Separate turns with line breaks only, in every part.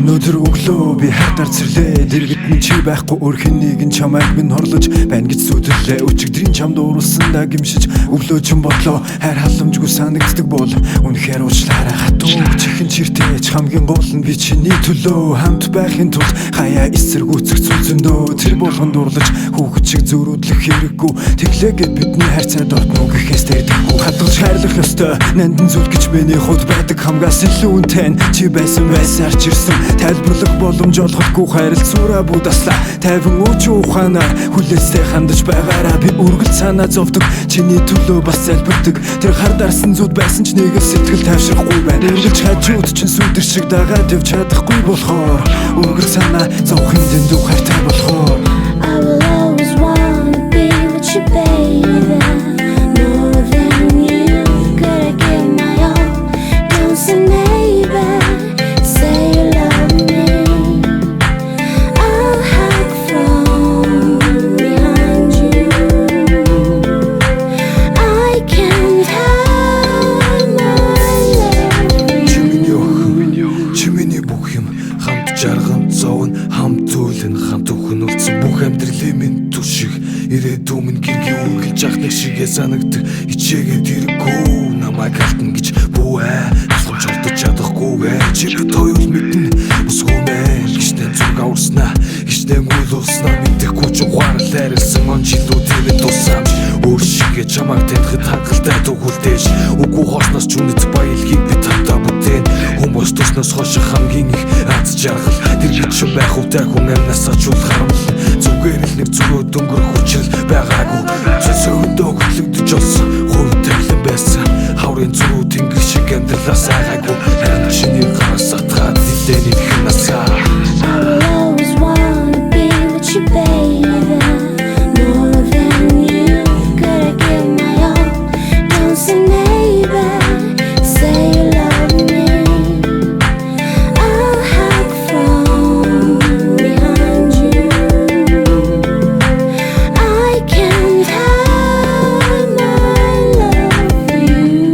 Өнөөдөр өглөө би хатар цэрлээ. Дэргэд минь чи байхгүй өөр хэнийг нь чамайг минь хорлож байна гэж зүдэрлээ. Өчигдрийн чамд уурсандаа гимшиж өглөөч бодлоо. Хайр халамжгүй санагддаг бол үнэхээр уучлаарай. Хатуу чихэн чиртээч хамгийн гол нь би чиний төлөө хамт байхын тулд хаяа эсэргүүцэх зүйл зөндөө. Тэр болгонд дурлаж хүүхэд шиг зөрүүдлэх хэрэггүй. Тэглээгээд бидний хайрцаа дортно гэхээс тэрдэхгүй. Хадгалж хайрлах ёстой нандин зүйл гэж миний хувьд байдаг. Хамгаас илүү үнэтэй чи байсан байсаарч ирсэн. Тайлбарлах боломж олгохгүй хайрлцуураа будаслаа. Тайван ууч ухаанаар хүлээстэй хандаж байгаараа. Би үргэлж санаа зовдөг чиний төлөө бас залбирдаг. Тэр хар дарсан зүуд байсан ч нэг сэтгэл тайвшрахгүй байна. Үргэлж хажууд чинь сүдэр шиг дагаад явж чадахгүй болохоор үргэлж санаа зовхын дэндүү хайртай болохоор
I will always wanna be with you, baby. More than you could I give my all. Don't say maybe, say you love me. I'll hide from behind you. I can't hide my love.
Чимэний бүх юм хамт жарган зовн хамт зүйлэн хамт өхөн үлдсэн бүх амьдралын минь түшиг ирээдүй минь гэргийн үргэлж ах нэг шигээ санагдаг ичээгээд ирэхгүй намайг алтна гэж бүүэ тусламж олдож чадахгүйгээ чи бид хоёр мэднэ өсгөөнэ гişнэ зүг аварснаа гişнэ гүйлүүлснаа мэдэхгүй ч ухаан лайрсан он жилүүдийн тусамж өөр шигээ чамайг танихад хангалттай төгөлдөөш үгүй хоосноос ч үнэт баялгийг би тавтаа бүтээн хүмүүс туснаас хойш хамгийн их аз жаргал тэр гэж байх үтэй хүн амнаас ачуул харамл зүгээр л нэг зүрөө дөнгөрөх учрал байгаагүй цэцөөндөө хөтлөгдөж олсон хувь тавилан байсан хаврын зүрүү тэнгэр шиг амьдралаас айгаагүй харин чиний гараас атгаад нэлээний хянасаа
I will always wanna be with you, baby. More than you could I give my all. Don't say maybe, say you love me. I'll hide from behind you. I can't hide my love for you.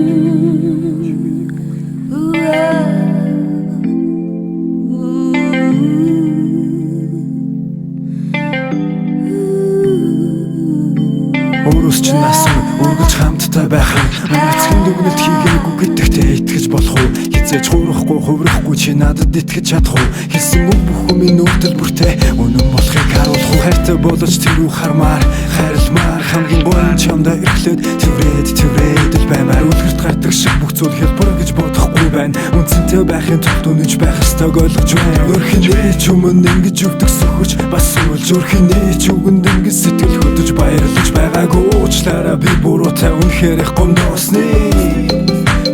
өөрөөс ч насан үргэлж хамттай байх юм. Эцгийн дүгнэлт хийгээгүй гэдэгтээ итгэж болох уу? Хизээж хуурахгүй хувирахгүй чи надад итгэж чадах уу? Хэлсэн үг бүх юмын үрдэл бүртээ үнэн болохыг харуулах уу? Хайртай болож тэр үү хармаар хайрламаар хамгийн гол нь чамдаа эхлээд тврээд л баймаар үлгэрт гардаг шиг бүх зүйл хэлбэр гэж бодохгүй байна. Үнцэнтэй байхын тулд үнэж байх ёстойг ойлгож байна. Өрхний ч өмнө ингэж өвдөг сөхөж бас үлж өрхний ч үгэнд ингэж сэтгэл хөдлөж баярлаж байгаагүй. Уучлаарай би буруутай үнэхээр их гомдоосны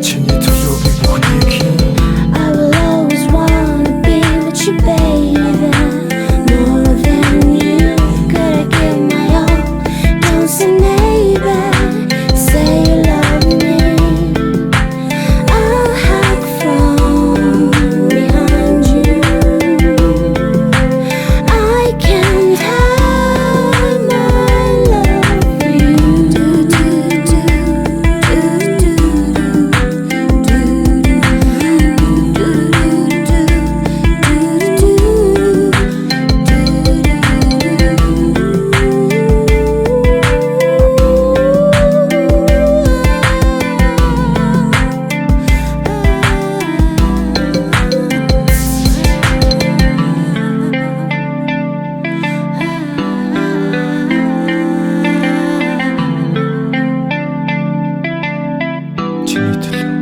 чиний төлөө би бүхнийг
I will always wanna be with you, baby. More than you could I give my all. Don't say maybe, say you love me. I'll hide from behind you. I can't hide my love for you.
чиний төлөө